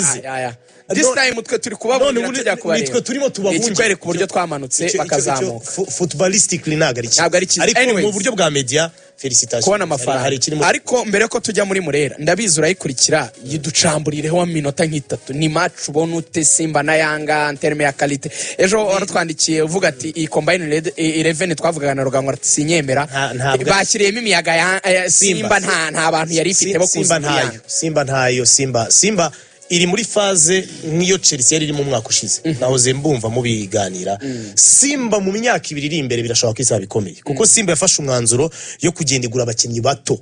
bakaze. This time twe turi kubabona tujya kubareba. Nitwe turimo tubabunje. Ikwereka uburyo twamanutse bakazamuka. Footballistically nagari. Ariko mu buryo bwa media felicitation. Kubona amafaranga. Ariko mbere ko tujya muri Murera ndabizi urayikurikira yiducamburireho wa minota nk'itatu ni match ubona ute Simba na Yanga en terme ya qualité. Ejo waratwandikiye uvuga ati i combine 11 twavugaga na Rugango ati sinyemera bashyiriyemo imiyaga ya Simba nta bantu yari ifite bo kuza. Simba iri muri faze nk'iyo Chelsea yari iri mu mwaka ushize nahoze mbumva mu biganira. Simba mu myaka 2 iri imbere birashobora kwisa bikomeye kuko Simba yafashe umwanzuro yo kugenda igura abakinnyi bato.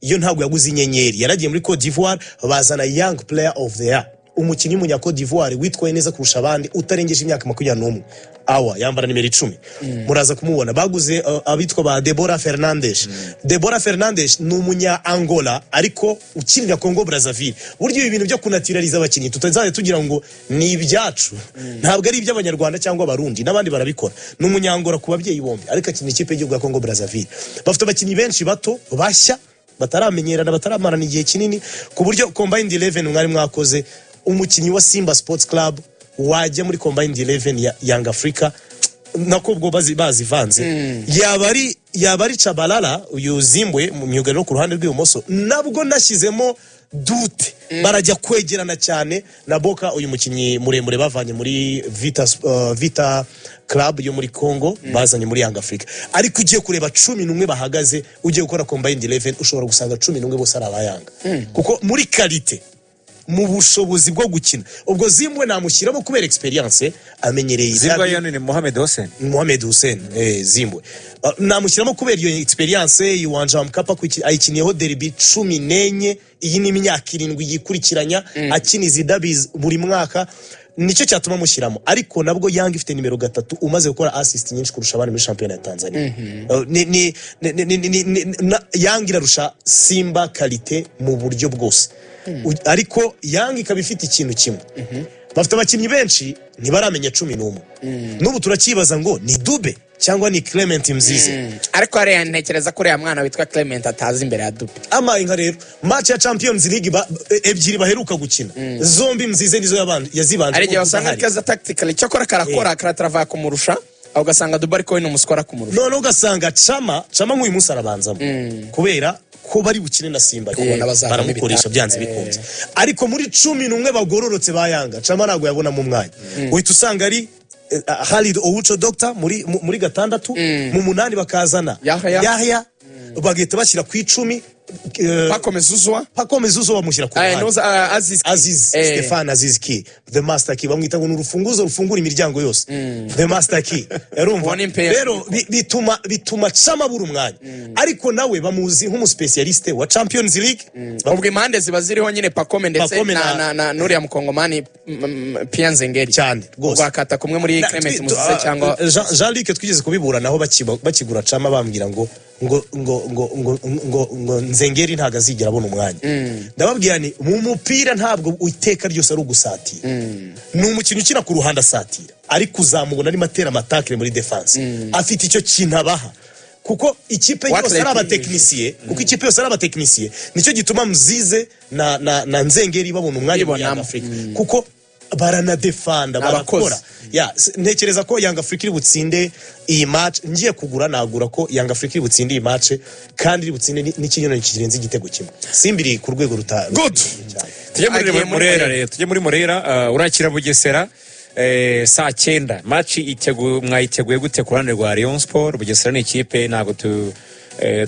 Iyo ntabwo yaguze inyenyeri yaragiye muri Cote d'Ivoire bazana young player of the year, umukinnyi munya Cote d'Ivoire witwaye neza kurusha abandi utarengeje imyaka 21 awa yambara nimero 10 muraza kumubona. Baguze abitwa ba Deborah Fernandes ni umunya Angola ariko ukinira Congo Brazzaville. Buryo ibintu byo kunatiraliza abakinnyi tutazaye tugira ngo ni ibyacu ntabwo ari iby'abanyarwanda cyangwa abarundi n'abandi barabikora. Ni umunya Angola ku babyeyi bombi ariko akina ikipe y'igihugu ya Congo Brazzaville. Bafite abakinnyi benshi bato bashya bataramenyerana bataramarana igihe kinini ku buryo combined 11 mwari mwakoze umukinnyi wa Simba Sports Club wajya muri combined 11 ya Young Africa nako bwo bazivanze yabari Chabalala uyu Zimbwe mu myuga no ku ruhande rw'ibumoso nabwo nashyizemo dute barajya kwegerana cyane na Boka uyu mukinnyi muremure bavanye muri Vita Club yo muri Congo bazanye muri Young Africa. Ariko ugiye kureba 11 bahagaze ugiye gukora combined 11 ushobora gusanga 11 bose ari abayanga kuko muri qualité mu bushobozi bwo gukina ubwo Zimbwe namushyiramo kubera experience amenyereye Zimbwe yo ni Mohamed Hussein Zimbwe namushyiramo kubera iyo experience yiwanja Mkapa ayikiniyeho derby 14 iyi ni imyaka 7 yikurikiranya akiniza derbies buri mwaka nicyo cyatuma mushyiramo. Ariko nabwo Young ifite nimero 3 umaze gukora assist nyinshi kurusha abandi muri champion ya Tanzania. Young irarusha Simba qualité mu buryo bwose. Ariko Young ikaba ifite ikintu kimwe bafite abakinnyi benshi ntibaramenya 11 n'ubu turakibaza ngo ni Dube cyangwa ni Clement Mzize. Ariko ari ntekereza ko ya mwana witwa Clement atazi imbere ya Dube inka rero match ya Champions League ebyiri baheruka gukina zombi Mzize nizo yazibanje ari wasanga Ikaze tactically cyakora karatravaya kumurusha aho gasanga Dube ariko ni umuskora kumurusha none ugasanga Chama nk'uyu munsi arabanzamo kubera ko bari bukine na Simba baramukoresha byanze bikunze. Ariko muri 11 bagororotse bayanga Chama ntago yabona mu mwanya uhita usanga ari Khalid Owucho Doctor muri 6 mu 8 bakazana Yahya bagahita bashyira ku 10 Pakomezuzwa bamushyira ku Aziz Stefan Aziz Ki the master key bamwita ngo n'urufunguzo rufungura imiryango yose the master key yarumva rero bituma Chama buri umwanya ariko nawe bamuzi nk'umu specialiste wa Champions League ubwo impande ziba ziriho nyine Pakome ndetse na Nuriya Mukongomani Pianze Ngeri cyane rwose bakata kumwe muri Clement Muzise cyangwa Jean-Luc twigeze kubibura naho bakigura Chama bambwira ngo Nzengeri ntago azigera abona umwanya. Ndababwira ni mu mupira ntabwo uiteka ryose ari ugusatira. Ni umukinnyi ukina ku ruhande asatira ariko uzamubona ari matera attaque muri defense. Afite icyo kintu abaha kuko ikipe yose ari abatekinisiye nicyo gituma Mzize na Nzengeri babona umwanya muri Afrika kuko baranadefanda barakora. Ntekereza ko Young Africa iri butsinde iyi match ngiye kugura nagura ko Young Africa iri butsinde iyi match kandi iri butsinde n'ikinyonyo kirenze igitego kimwe. Simbiri ku rwego ruta good tujye muri Murera urakira Bugesera saa 9 match mwayiteguye gute ku ruhande rwa Rayonsport? Bugesera ni ikipe ntabwo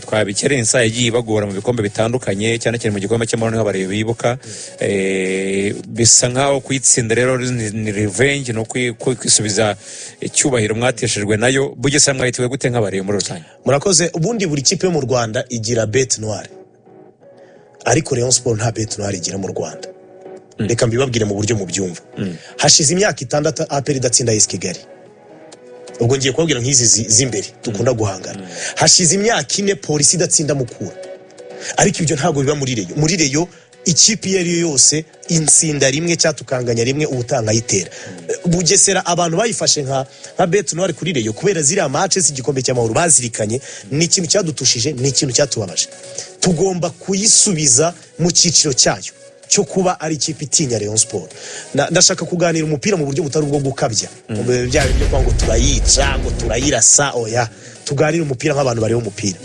twabikerensa yagiye bagora mu bikombe bitandukanye cyane cyane mu gikombe cy'amahoro nk'abarebe bibuka bisa nkaho kwitsinda rero ni revenge no kwisubiza icyubahiro mwateshejwe nayo. Bugesera mwayiteguye gute nk'abarebe muri rusange? Murakoze. Ubundi buri kipe mu Rwanda igira bête noire ariko Rayonsport nta bête noire igira mu Rwanda. Reka mbibabwire mu buryo mu byumva. Hashize imyaka 6 APR idatsinda AS Kigali. Ubwo ngiye kubabwira nk'izi z'imbere dukunda guhangana. Hashize imyaka 4 polisi idatsinda Mukura. Ariko ibyo ntabwo biba muri Rayon ikipe yari yose insinda rimwe cyatukanganya rimwe ubutanga yitera. Bugesera abantu bayifashe nka bête noire kuri Rayon kubera ziriya matches z'igikombe cy'amahoro bazirikanye ni ikintu cyadutushije ni ikintu cyatubabaje. Tugomba kuyisubiza mu cyiciro cyayo. cyo kuba ari ikipe itinya Rayonsport. Ndashaka kuganira umupira mu buryo butari ubwo gukabya. Bya bindi kwa ngo turayica, ngo turayirasa, oya. Tuganira umupira nk'abantu bari umupira.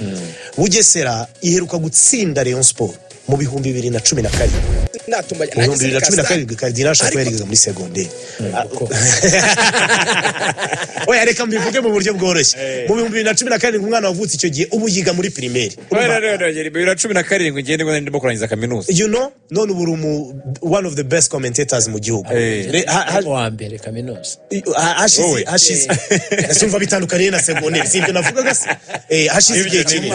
Bugesera iheruka gutsinda Rayonsport mu bihumbi 2012. Natumba mu bihumbi 2012 Cardinal Shakwerigeza muri secondaire. Oya reka mbivuge mu buryo bworoshye. Mu bihumbi 2012 umwana wavutse icyo gihe ubu yiga muri primaire. 2017 ngende ngo ndimo kurangiza kaminuza. You know, none ubu one of the best commentators mu gihugu. Wa mbere kaminuza. Hashize nasumva bitandukanye na secondaire. Sibyo navugaga se. Hashize igihe kinini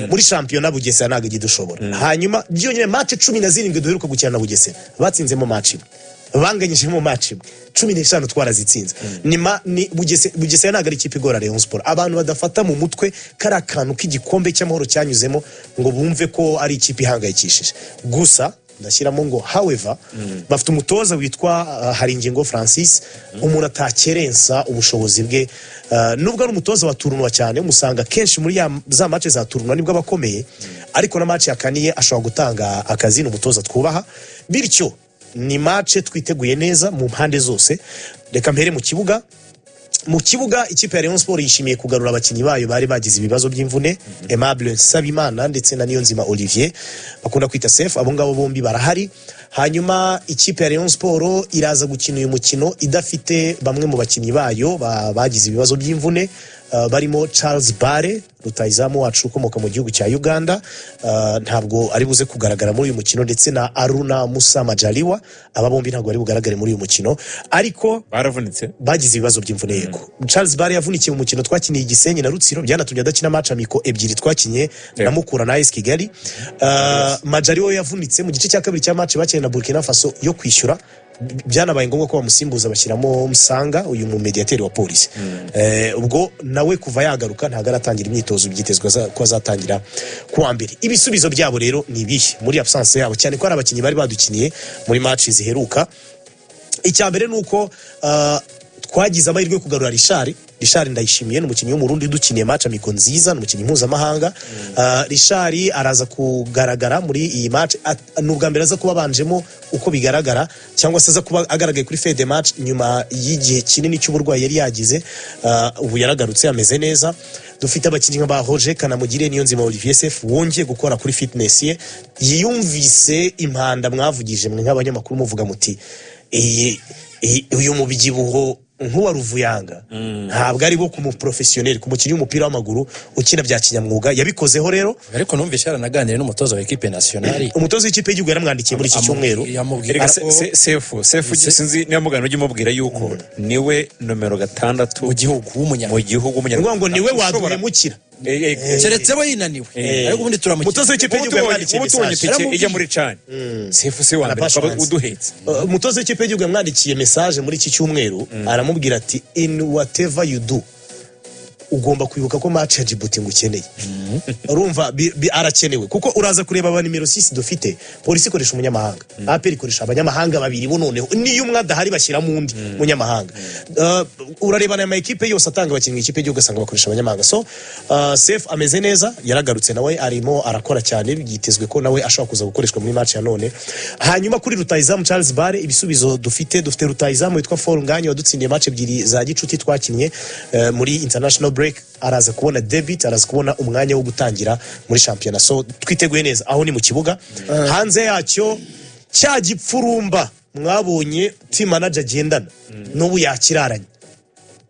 muri championnat Bugesera ntago gidushobora. Hanyuma byonyine match 17 duheruka gukina na Bugesera batsinzemo match banganyijemo match 15 twarazitsinze. Ni Bugesera ntago ari ikipe igora Rayonsport. Abantu badafata mu mutwe kara kantu k'igikombe cy'amahoro cyanyuzemo ngo bumve ko ari ikipe ihangayikishije. Gusa ndashyiramo ngo however bafite umutoza witwa Haringingo Francis umuntu atakerensa ubushobozi bwe. Nubwo ari umutoza wa turunwa cyane umusanga kenshi muri za match za turunwa nibwo abakomeye, ariko na match yakaniye ashobora gutanga akazi n'umutoza twubaha. Bityo ni match twiteguye neza mu mpande zose. Reka mpere mu kibuga. Mu kibuga ikipe ya Rayonsport yishimiye kugarura abakinyi bayo bari bagize ibibazo by'imvune, Aimable Sabimana ndetse na Niyonzima Olivier bakunda kwita Sef. Abo ngabo bombi barahari. Hanyuma ikipe ya Rayonsport iraza gukina uyu mukino idafite bamwe mu bakinyi bayo bagize ibibazo by'imvune, barimo Charles Bare rutayizamu wacu ukomoka mu gihugu cya Uganda, ntabwo ari buze kugaragara muri uyu mukino, ndetse na Aruna Musa Majaliwa. Aba bombi ntabwo ari bugaragare muri uyu mukino, ariko baravunitse bagize ibibazo by'imvune. Yego, Charles Bare yavunikiye mu mukino twakiniye Gisenyi na Rutsiro, byanatumye adakina match amiko ebyiri twakinye na Mukura na AS Kigali. Majaliwa yavunitse mu gice cya kabiri cya match bakina na Burkina Faso yo kwishyura, byanabaye ngombwa ko bamusimbuza bashyiramo Musanga uyu mu mediateur wa polisi. Ubwo nawe kuva yagaruka ntago aratangira imyitozo byitezwa ko azatangira kuwa mbere. Ibisubizo byabo rero ni ibihe muri absence yabo, cyane ko ari abakinyi bari badukiniye muri match ziheruka. Icya mbere nuko twagize amahirwe yo kugarura Richard ndayishimiye n'umukinnyi wo mu Burundi dukiniye match amiko nziza, n'umukinnyi mpuzamahanga. Richard araza kugaragara muri iyi match, n'ubwa mbere aza kuba banjemo uko bigaragara, cyangwa se aza kuba agaragaye kuri fede match nyuma y'igihe kinini cy'uburwayi yari yagize. Ubu yaragarutse ameze neza. Dufite abakinnyi nka Roger Kanamugire, Niyonzima Olivier Sef wongeye gukora kuri fitness ye. Yiyumvise impanda mwavugije mwe nk'abanyamakuru muvuga muti uyu mubyibuho nkuwa Ruvuyanga ntabwo ari bo ku mu professionnel, ku mukinnyi w'umupira w'amaguru ukina bya kinyamwuga. Yabikozeho rero, ariko numvise yaranaganiriye n'umutoza wa equipe nationale. Umutoza w'ikipe y'igihugu yaramwandikiye muri iki cyumweru. Sefu sinzi niba mugana ujye mubwira yuko niwe nomero 6 mu gihugu w'umunyarwanda, ngo niwe waduhemukira keretse we yinaniwe, ariko ubundi turamukira. Umutoza w'ikipe y'igihugu yamwandikiye message ijya muri cani. Sefu se wa mbere uduhetse. Umutoza w'ikipe y'igihugu yamwandikiye message muri iki cyumweru, aramubwira ati in whatever you do ugomba kwibuka ko match ya Djibouti ngukeneye. Urumva arakenewe kuko uraza kureba aba nimero 6 dufite. Polisi ikoresha umunyamahanga, APR ikoresha abanyamahanga babiri bo, noneho niyo umwe adahari bashyira mu ndi munyamahanga. Urareba na equipe yose atanga abakinnyi ikipe y'igihugu asanga bakoresha abanyamahanga. So Safe ameze neza, yaragarutse nawe arimo arakora cyane, byitezwe ko nawe ashobora kuza gukoreshwa muri match ya none. Hanyuma kuri rutayizamu Charles Bare ibisubizo dufite rutayizamu witwa Forunganye wadutsindiye match ebyiri za gicuti twakinnye muri international break. Araza kubona debit, araza kubona umwanya wo gutangira muri championnat. So twiteguye neza, aho ni mu kibuga. Hanze yacyo cya gipfurumba mwabonye team manager agendana n'ubu yakiraranye.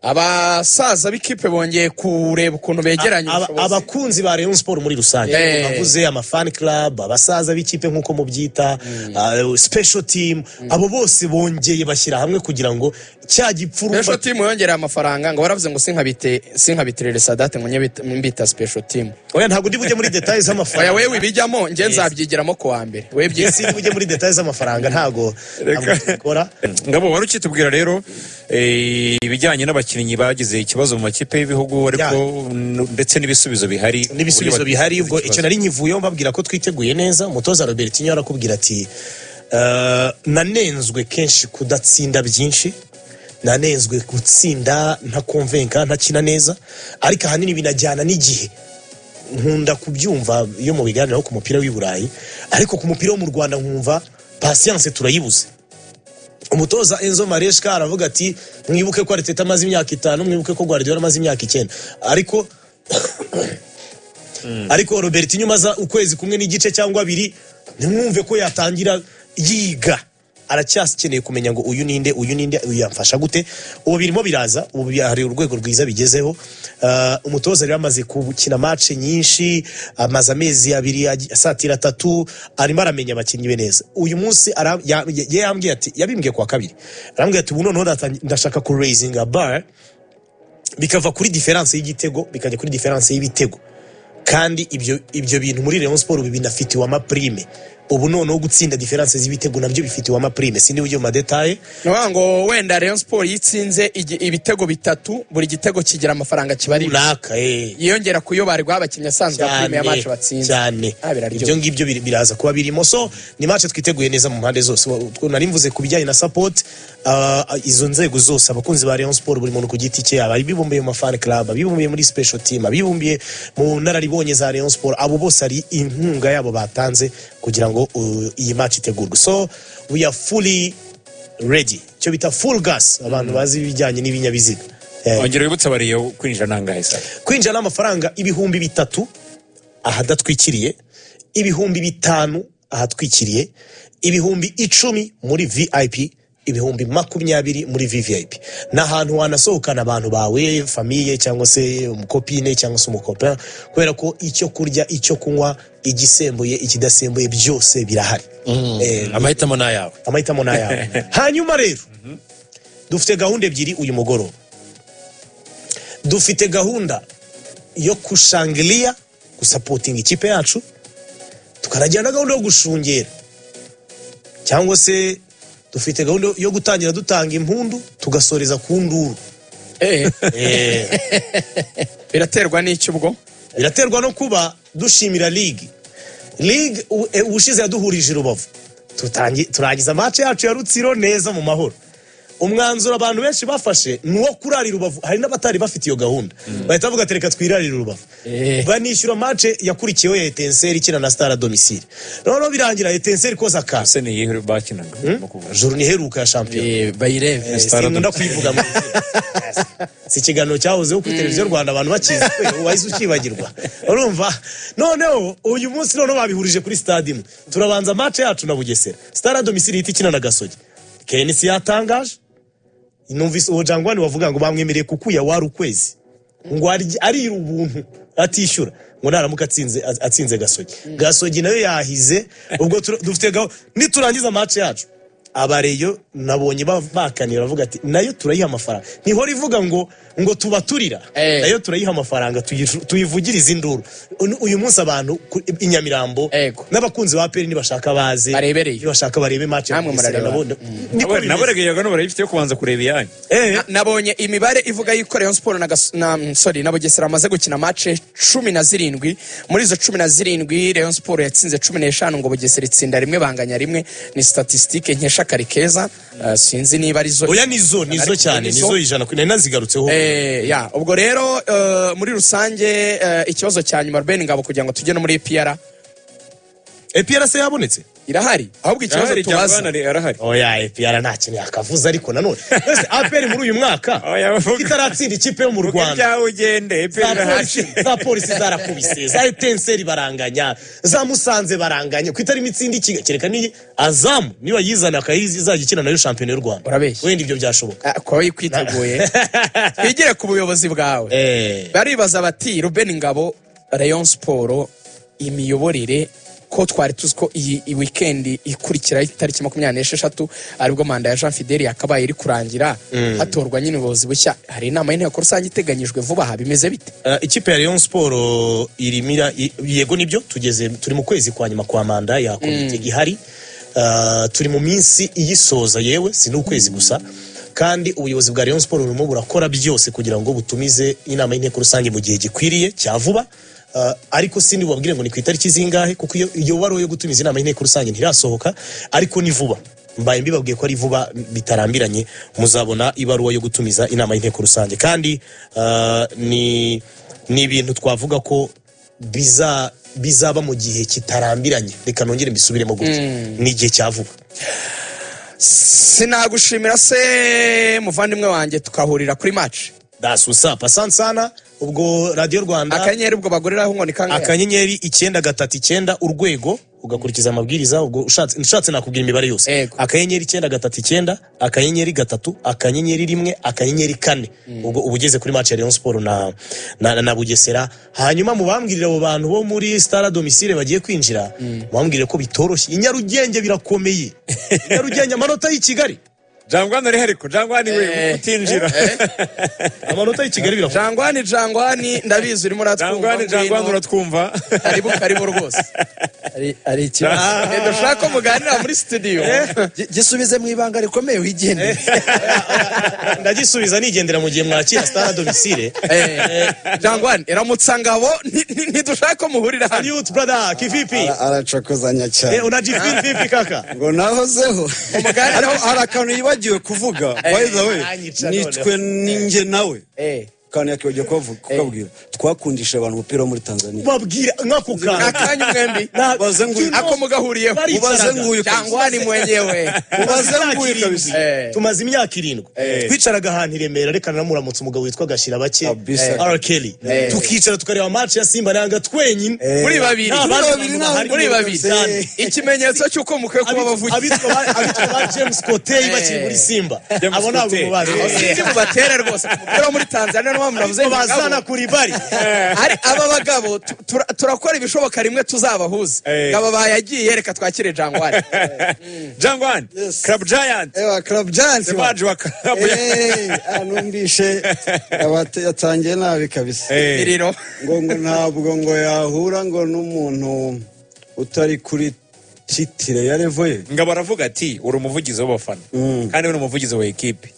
Abasaza b'ikipe bongeye kureba ukuntu begeranye abakunzi ba Rayonsport muri rusange, bavuze ama fan club, abasaza b'ikipe nkuko mubyita, special team, abo bose bongeye bashyira hamwe kugira ngo cya gipfurumba. Special team yongera amafaranga ngo baravuze ngo sinkabitirere Sadate ngo mbita special team. Oya ntabwo ndi bujye muri details z'amafaranga. Oya wewe ibijyamo nge nzabyigiramo ko wa mbere. Wewe byisi bujye muri details z'amafaranga ntago akora. Ngabo wari ukitubwira rero ibijyanye n'abakinnyi bagize ikibazo mu makipe y'ibihugu, ariko ndetse n'ibisubizo bihari. Ubwo icyo nari nkivuyeho mbabwira ko twiteguye neza. Umutoza Robertinho arakubwira ati nanenzwe kenshi kudatsinda byinshi, nanenzwe gutsinda nta convaincre ntakina neza, ariko ahanini binajyana n'igihe. Nkunda kubyumva iyo mu biganiro ku mupira w'i Burayi, ariko ku mupira wo mu Rwanda nkumva patience turayibuze. Umutoza Enzo Maresca aravuga ati mwibuke ko Arteta amaze imyaka 5, mwibuke ko Guardiola amaze imyaka 9, ariko Robertinho maza ukwezi kumwe n'igice cyangwa 2, nimwumve ko yatangira yiga, aracyakeneye kumenya ngo uyu ninde uyu yamfasha gute. Ubu birimo biraza, ubu hari urwego rwiza bigezeho. Umutoza rero amaze gukina match nyinshi, amaze amezi 2 asatira 3, arimo aramenya abakinnyi be neza. Uyu munsi yambwiye ati, yabimbwiye kwa kabiri, arambwiye ati ubu noneho ndashaka ku raising a bar, bikava kuri difference y'igitego bikajya kuri difference y'ibitego, kandi ibyo bintu muri Rayonsport binafitiwe amaprime. Ubu noneho gutsinda difference z'ibitego nabyo bifitiwe amaprime. Sindi ujye mu detail ngo wenda Rayonsport yitsinze ibitego 3, buri gitego kigira amafaranga kibari naka yiyongera kuyo bari gwabakinya sanzwe prime ya match batsinze cyane. Ibyo ngibyo biraza kuba birimo. So ni match twiteguye neza mu mpande zose. Nari mvuze kubijyanye na support, izo nzego zose, abakunzi ba Rayonsport buri muntu ku giti cye, abibumbiye mu fan club, abibumbiye muri special team, abibumbiye mu nararibonye za Rayonsport, abo bose ari inkunga yabo batanze kugira ngo iyi match itegurwe. So we are fully ready, cyo bita full gas, abantu bazi bijyanye n'ibinyabiziga. Ongera wibutsa bariyo kwinjira nangahe sa? Kwinjira n'amafaranga 3,000 ahadatwikiriye, 5,000 ahatwikiriye, 10,000 muri VIP, 20,000 muri VVIP. N'ahantu wanasohokana abantu bawe, famille cyangwa se umukopine cyangwa se umukopa, kubera ko icyo kurya, icyo kunywa, igisembuye, ikidasembuye byose birahari. Amahitamo nayawe. Amahitamo nayawe. Hanyuma rero dufite gahunda ebyiri uyu mugoroba. Dufite gahunda yo kushangilia, gusupporting ikipe yacu, tukaragira na gahunda yo gushungera, cyangwa se dufite gahunda yo gutangira dutanga impundu tugasoreza ku nduru. Biraterwa n'icyo ubwo? Biraterwa no kuba dushimira league ubushize yaduhurije Rubavu, turangiza match yacu ya Rutsiro neza mu mahoro. Umwanzuro abantu benshi bafashe nuwo kurarira Rubavu, hari n'abatari bafite iyo gahunda, bahita bavuga tereka twirarira Rubavu, banishyura match yakurikiyeho ya Etincelle ikina na Stade domicile. Noneho birangira Etincelle koza ka Sene yiheru bakinaga journée iheruka ya champion bayireve sinunda kwivuga mu si kiganiro cyahozeho kuri televiziyo Rwanda, abantu bakizi wahise ukibagirwa, urumva. Noneho uyu munsi noneho babihurije kuri stade imwe, turabanza match yacu na Bugesera, Stade domicile ikina na Gasogi. KNC yatangaje, numvise uwo Jangwani wavuga ngo bamwemereye kukuya wari ukwezi, ngo ari ubuntu atishyura, ngo naramuka atsinze Gasogi nayo yahize. Ubwo dufite niturangiza match yacu, abareyo nabonye bakanira bavuga ati nayo turayiha amafaranga, ntihora ivuga ngo tubaturira, nayo turayiha amafaranga tuyivugiriza induru. Uyu munsi abantu inyamirambo n'abakunzi ba Peri nibashaka baze, nibashaka barebe match naboregeyaga no barayifite yo kubanza kureba iyanyu. Nabonye imibare ivuga yuko Rayonsport na Bugesera amaze gukina match 17, muri izo 17 Rayonsport yatsinze 15, ngo Bugesera itsinda rimwe banganya rimwe. Ni statistique nkesha Karikeza, sinzi niba ari zo. Oya nizo cyane, nizo ijana kuri nazigarutseho. Ubwo rero muri rusange ikibazo cya nyuma Robeni Ngabo kugira ngo tujye no muri EPR se yabonetse irahari, ahubwo ikibazo tubaza arahari. Oya EPR nta kintu yakavuza, ariko nanone APR muri uyu mwaka itaratsinda ikipe yo mu Rwanda. Byawugende EPR za polisi zarakubise, za Etincelle baranganya, za Musanze baranganya, kwitari imitsindi kereka ni Azam niba yizana akayizi izagikina nayo champion y'u Rwanda. Wenda ibyo byashoboka ko yikwiteguye. Twigire ku buyobozi bwawe. Baribaza bati Robeni Ngabo, Rayonsport imiyoborere, ko twari tuzi ko iyi weekend ikurikira itariki 26 aribwo manda ya Jean Fidel yakabaye iri kurangira, hatorwa nyine ubuyobozi bushya. Hari inama y'inteko rusange iteganyijwe vuba aha, bimeze bite? Ikipe ya Rayonsport irimira yego nibyo turi mu kwezi kwa nyuma kwa manda ya komite gihari, turi mu minsi iyisoza, yewe si n'ukwezi gusa, kandi ubuyobozi bwa Rayonsport burimo burakora byose kugira ngo butumize inama y'inteko rusange mu gihe gikwiriye cya vuba. Ariko sindi wabwire ngo ni ku itariki zingahe, kuko iyo waro yo gutumiza inama y'inteko rusange ntirasohoka, ariko ni vuba. Mbaye mbibabwiye ko ari vuba bitarambiranye, muzabona ibaruwa yo gutumiza inama y'inteko rusange. Kandi ni ibintu twavuga ko bizaba mu gihe kitarambiranye reka nongere mbisubiremo gutya ni igihe cyavuga sinagushimira se muvandimwe wanjye tukahurira kuri match that's what's up asante sana ubwo Radio Rwanda akanyenyeri ubwo baguriraho ngo ni kangahe akanyenyeri 939 urwego ugakurikiza amabwiriza ubwo ushatse nakubwira imibare yose akanyenyeri 939 akanyenyeri 3 akanyenyeri 1 akanyenyeri 4 ubwo ubugeze kuri match ya Rayonsport na Bugesera hanyuma mubambwirira abo bantu bo muri Stara Domicile bagiye kwinjira mubambwirire ko bitoroshye inyarugenge birakomeye inyarugenge amanota y'i Kigali Jangwani ari hariko Jangwani we utinjira amanota y'i Kigali birakomeye Jangwani ndabizi urimo ratwumva Jangwani uratwumva karibu rwose ari ikibazo ndashaka muganira muri studio gisubize mu ibanga rikomeye wigende ndagisubiza nigendera mu gihe mwakira Stara Domicile Jangwani iramutsa ngabo ntidushaka muhurira hano youth brother kivipi aracokozanya cyane unajifiri vipi kaka ngo nahozeho umuganira harakantu yibagiwe kuvuga by the way nitwe ninjye nawe kandi yakibagiye kukabwira twakundisha abantu umupira wo muri Tanzania babwira nkakukana akanyu mwembi bazenguye ako mugahuriyeho ubazenguye Jangwani mwenyewe ubazenguye kabisa tumaze imyaka 7 twicaraga ahantu i Remera reka namuramutse umugabo witwa Gashira bake R Kelly tukicara tukareba match ya Simba nanga twenyine muri babiri ikimenyetso cyuko mukwiye kuba bavuye abitwa ba James Kotei bakiri muri Simba abo ntabwo mubazi sindi mubatera rwose umupira wo muri Tanzania muravuze bazana kuri bari ari aba bagabo turakora ibishoboka rimwe tuzabahuza ngabo bayagiye reka twakire Jangwani Jangwani Club Giant Club Giant baje wa Club anumbishe yatangiye nabi kabisa iriro ngo ntabwo ngo yahura ngo n'umuntu utari kuri titire ya level ye ngabo aravuga ati uri umuvugizi w'abafana kandi uri umuvugizi wa equipe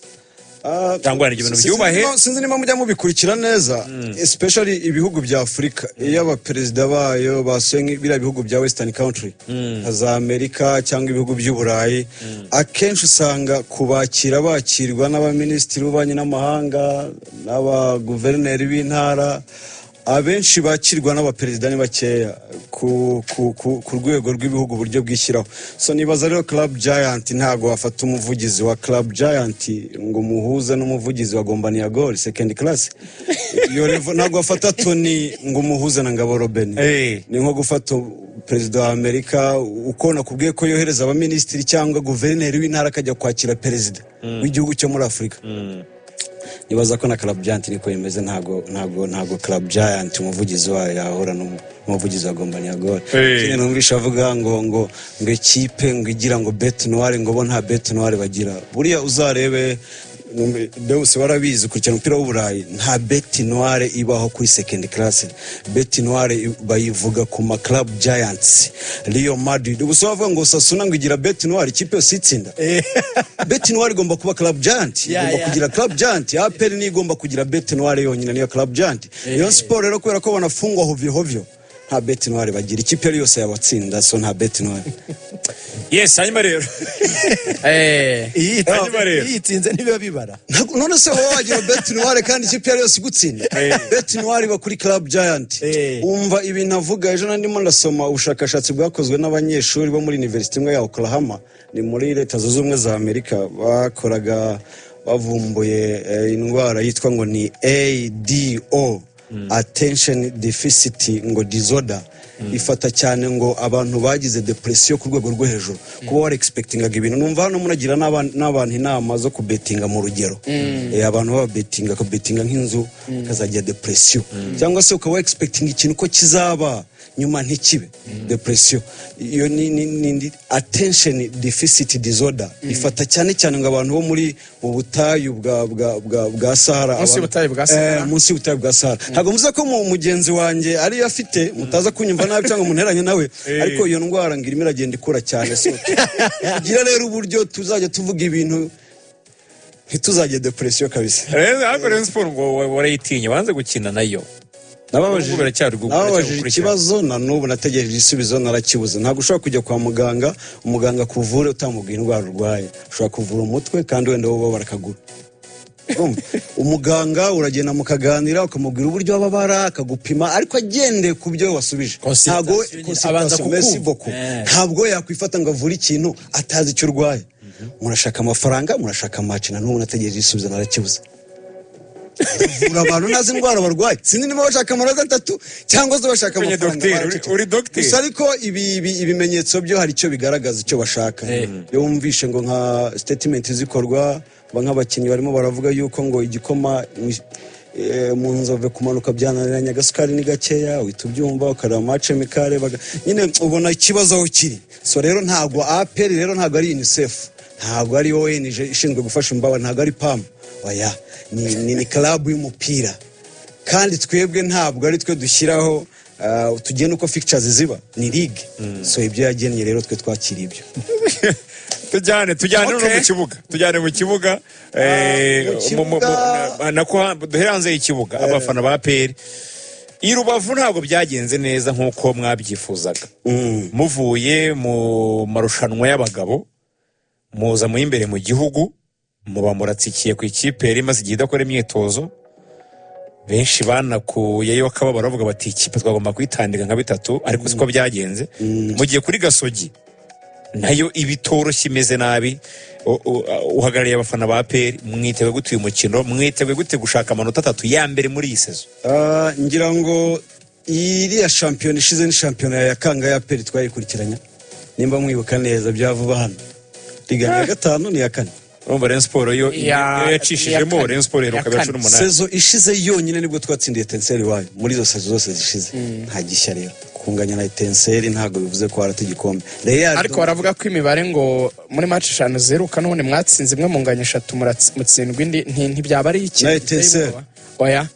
Jangwani ibintu byubahe sinzi niba mujya mubikurikira neza especially ibihugu bya Afrika iyo abaperezida bayo basenye bira bihugu bya Western country za Amerika cyangwa ibihugu by'Uburayi akenshi usanga kubakira bakirwa n'abaminisitiri b'ububanyi n'amahanga n'abaguverineri b'intara abenshi bakirwa n'abaperezida ni bakeya ku rwego rw'ibihugu buryo bwishyiraho so nibaza rero Club Giant ntago wafata umuvugizi wa Club Giant ngo muhuze n'umuvugizi wa Gombania Gol second class yo level ntago wafata Tony ngo muhuze na Ngabo Robeni ni nko gufata perezida wa Amerika ukona kubwiye ko yohereza abaminisitiri cyangwa guverineri w'intara akajya kwakira perezida w'igihugu cyo muri Afrika nibaza ko na Club Giant niko yemeze ntago Club Giant umuvugizi wayo yahora n'umuvugizi wa Gombania Gol kine numvisha avuga ngo ikipe ngo igira ngo bet noire ngo bo nta bet noire bagira buriya uzarebe Deus warabizi kurikira umupira w'Uburayi nta bet noire ibaho kuri second class bet noire bayivuga ku ma Club Giants Real Madrid ubusaba avuga ngo Sasuna ngo igira bet noire ikipe yo sitsinda bet noire igomba kuba Club Giant igomba kugira Club Giant APR ni igomba kugira bet noire yonyine niyo Club Giant Rayonsport rero kubera ko banafungwa hovyo nta bet noire bagira ikipe yose yabatsinda so nta bet noire yes hanyuma rero yitsinze nibiba bibara none se wowe wagira bet noire kandi ikipe yose igutsinda bet noire iba kuri Club Giant umva ibintu avuga ejo ndimo ndasoma ubushakashatsi bwakozwe n'abanyeshuri bo muri University imwe ya Oklahoma ni muri leta zunze ubumwe za Amerika bakoraga bavumbuye indwara yitwa ngo ni ADO attention deficit ngo disorder ifata cyane ngo abantu bagize depression ku rwego rwo hejuru kuba wari expectingaga ibintu numva hano munagira n'abantu inama zo kubetinga mu rugero abantu baba betinga nk'inzu kazagira depression cyangwa se ukaba expecting ikintu ko kizaba nyuma ntikibe depression iyo ni attention deficit disorder ifata cyane ngo abantu bo muri ubutayu bwa Sahara munsi y'ubutayu bwa Sahara ntabwo muze ko mugenzi wanjye ari afite mutaza kunyumva nabi cyangwa munteranye nawe ariko iyo ndwara ngirimo iragenda ikura cyane so gira rero uburyo tuzajya tuvuga ibintu ntituzajye depression kabisa Rayonsport ngo warayitinye wanze gukina nayo nababajije ikibazo na n'ubu nategereje igisubizo narakibuze ntabwo ushobora kujya kwa umuganga kuvure utamubwira indwara urwaye ushobora kuvura umutwe kandi wenda wowe barakagura umuganga uragenda mukaganira ukamubwira uburyo ababara akagupima ariko agendeye ku byo wasubije ntabwo ntabwo yakwifata ngo avure ikintu atazi icyo urwaye murashaka amafaranga murashaka match na n'ubu nategereje isubiza narakibuza uvura abantu ntazi indwara barwaye sinzi niba bashaka amanota 3 cyangwa se bashaka amafaranga uri doctor gusa ariko ibimenyetso byo hari icyo bigaragaza icyo bashaka iyo wumvishe ngo nka statement zikorwa nk'abakinnyi barimo baravuga yuko ngo igikoma mu nzove kumanuka byananiranye agasukari ni gakeya uhita ubyumva ukareba match mikare nyine ubona ikibazo aho kiri so rero ntabwo APR rero ntabwo ari UNICEF ntabwo ari ONG ishinzwe gufasha imbabare ntabwo ari PAM oya ni club y'umupira kandi twebwe ntabwo ari twe dushyiraho tugenda uko fixtures ziba ni league so ibyo yagennye rero twe twakira ibyo tujyane mu kibuga nako duhere hanze y'ikibuga abafana ba APR i Rubavu ntabwo byagenze neza nk'uko mwabyifuzaga muvuye mu marushanwa y'abagabo muza mu imbere mu gihugu muba muratsikiye ku ikipe yari imaze igihe idakora imyitozo benshi banakuyeyo bakaba baravuga bati ikipe twagomba kwitandika nka 3 ariko siko byagenze mugiye kuri Gasogi nayo ibitoroshye imeze nabi uhagarariye abafana ba APR mwitewe gute uyu mukino mwitewe gute gushaka amanota 3 ya mbere muri iyi sezo ngira ngo iriya champion ishize ni champion ya Kanga ya APR twayikurikiranya nimba mwibuka neza byavuba hano liga ya 5 ni ya 4 urumva Rayonsport yo yacishijemo Rayonsport iruka 18 sezo ishize yonyine nibwo twatsindiye Tenseri wayo muri zo sezo zose zishize nta gishya rero kunganya na Tenseri ntago bivuze ko arata igikombe ariko baravuga ko imibare ngo muri match 5-0 kanone mwatsinze imwe munganya 3 mutsindwa indi ntibyaba ari iki oya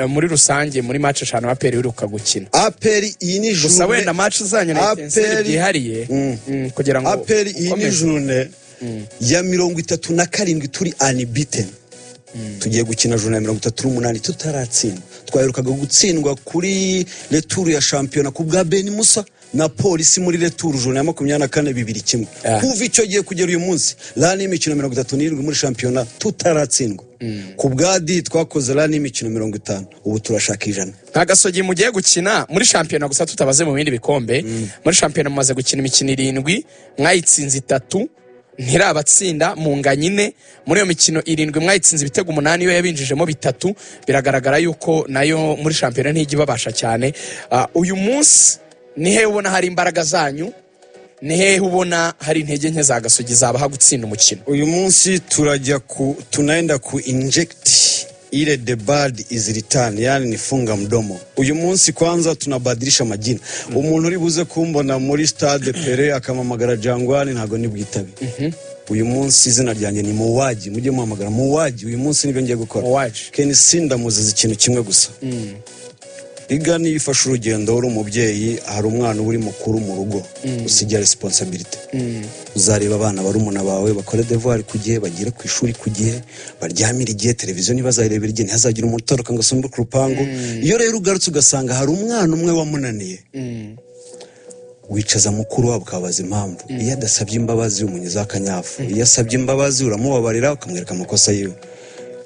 muri rusange muri match 5 APR iruka gukina APR iyi ni journée gusa wenda match zanyu na Tenseri byihariye kugira ngo APR iyi ni journée ya 37 turi unbeaten tugiye gukina juna ya 38 tutaratsinda twaherukaga gutsindwa kuri retour ya championa ku bwa Ben Musa na polisi muri retour juna ya 24-2-1 kuva icyo giye kugera uyu munsi lani imikino 37 muri championa tutaratsindwa ku bwa di twakoze lani imikino 50 ubu turashaka ijana nka Gasogi mugiye gukina muri championa gusa tutabaze mu bindi bikombe muri championa mumaze gukina imikino 7 mwayitsinze 3 ntirabatsinda mu nganyine muri iyo mikino 7 mwayitsinze ibitego 8 yo yabinjijemo 3 biragaragara yuko nayo muri championnat ntigi babasha cyane uyu munsi nihe ubona hari imbaraga zanyu nihe ubona hari intege nke za Gasogi zabaha gutsinda umukino uyu munsi tunaenda ku inject ile the bad is return yani nifunga mdomo uyu munsi kwanza tunabadilisha majina umuntu uri buze kumbona muri stade Pere akamamagara Jangwani ntago nibwitabe uyu munsi izina ryanjye ni Muwaji mujye muhamagara Muwaji uyu munsi nibyo ngiye gukora Ken Sinda muzize ikintu kimwe gusa igani ifasha urugendo uri umubyeyi hari umwana uri mukuru mu rugo usigira responsibility uzareba abana barumuna bawe bakore devoir kugiye bagire ku ishuri kugiye baryamira igihe televiziyo nibazayirebera igihe ntihazagira umutoroka ngo sombe ku rupangu iyo rero ugarutse ugasanga hari umwana umwe wamunaniye wicaza mukuru wabo kabaza impamvu iyo adasabye imbabazi umunyeza akanyafu iyo asabye imbabazi uramubabarira ukamwereka amakosa yiwe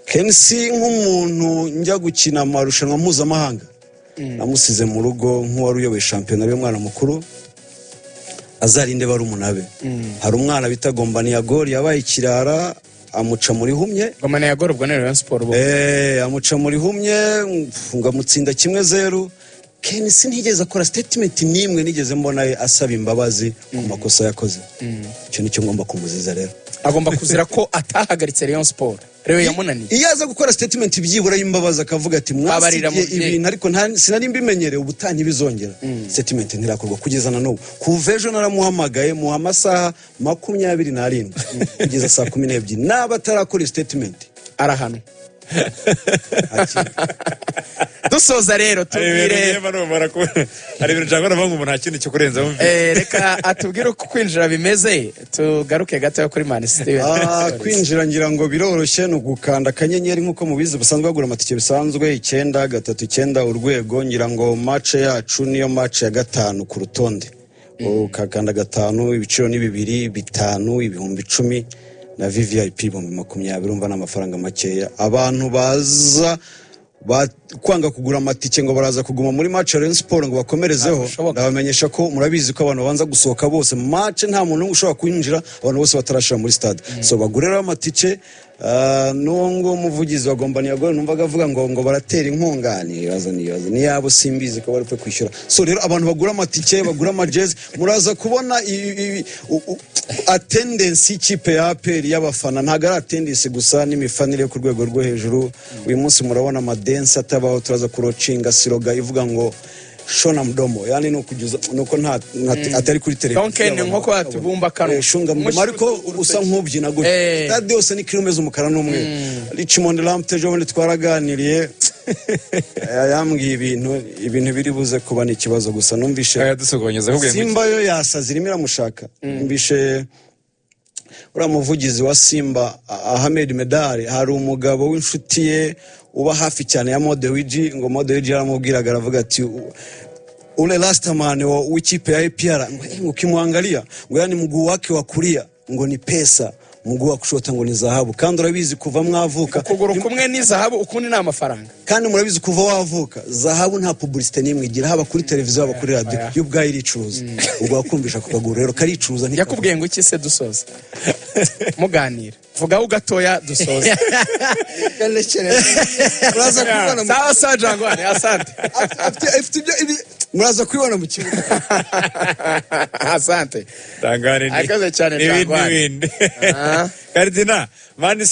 Kensi nk'umuntu njya gukina amarushanwa mpuzamahanga namusize mu rugo nk'uwari uyoboye champion ari umwana mukuru azarinde barumunabe hari umwana bitagombani ya gol yabaye kirara amuca muri humye gomane ya gol ubwo ne Rayonsport amuca muri humye ngamutsinda 1-0 Kensi ntigeze akora statement nimwe nigeze mbona asaba imbabazi ku makosa yakoze icyo nicyo ngomba kumuziza rero agomba kuzira ko atahagaritse Rayonsport rero yamunaniye iyo aza gukora statement byibura y'imbabazi akavuga ati mwasigiye ibintu ariko sinari mbimenyereye ubutanyi bizongera statement ntirakorwa kugeza na n'ubu kuva ejo naramuhamagaye mu amasaha 27 kugeza saa 12 n'abatarakora statement arahano dusoza rero tubwire ari ibintu cyangwa navuga ngo nta kintu cyo kurenza reka atubwire uko kwinjira bimeze tugaruke gato kuri Man City kwinjira ngira ngo biroroshye no gukanda kanyenyeri nkuko mubizi basanzwe bagura amatike bisanzwe 939 urwego ngira ngo match yacu niyo match ya 5 ku rutonde ukakanda 5 ibiciro ni 2 5 ibihumbi 10 na VVIP ibihumbi 20 urumva n'amafaranga makeya abantu baza kwanga kugura amatike ngo baraza kuguma muri match ya Rayonsport ngo bakomerezeho ndabamenyesha ko murabizi ko abantu banza gusohoka bose match nta muntu ushobora kwinjira abantu bose batarashira muri stade so bagurera amatike nongo muvugizi wagomba niyagora numvaga avuga ngo baratera inkongani nibaza ni yabo simbizi ko bari kwishyura so rero abantu bagura amatike bagura amajezi muraza kubona attendance ikipe ya APR y'abafana ntago ari attendance gusa n'imifanire ku rwego rwo hejuru uyu munsi murabona amadense atabaho turaza kurocinga siroga ivuga ngo shona mdomo yani nuko nta atari kuri televiziyo donc nkoko atubumba kano shunga mdomo ariko usa nk'ubyina gutya stade yose ni kilometers umukara n'umwe Richmond Lampte jo bundi twaraganiriye yambwiye ibintu biri buze kuba ni ikibazo gusa numvishe dusogonyeza ahubwo Simba yo yasaza irimo iramushaka numvishe ura muvugizi wa Simba Ahmed Medari hari umugabo w'inshuti ye uba hafi cyane ya Modewiji ngo Modewiji yaramubwiraga aravuga ati ule last man w'ikipe ya APR ngo kimwangalia ngo yani mguu wake wa kulia ngo ni pesa mguu wa kushota ngo ni zahabu kandi urabizi kuva mwavuka kuguru kumwe ni zahabu ukundi na amafaranga kandi murabizi kuva wavuka zahabu nta publicité nimwe igira haba kuri televiziyo haba kuri radio y'ubwayi ricuruza ubwo wakumvisha kukagura rero karicuruza yakubwiye ngo iki se dusoza muganira vuga ugatoya dusoza muraza kubona sawa Jangwani asante muraza kubibona mu kibuga asante Tangane Ikaze cyane Jangwani Kardina mani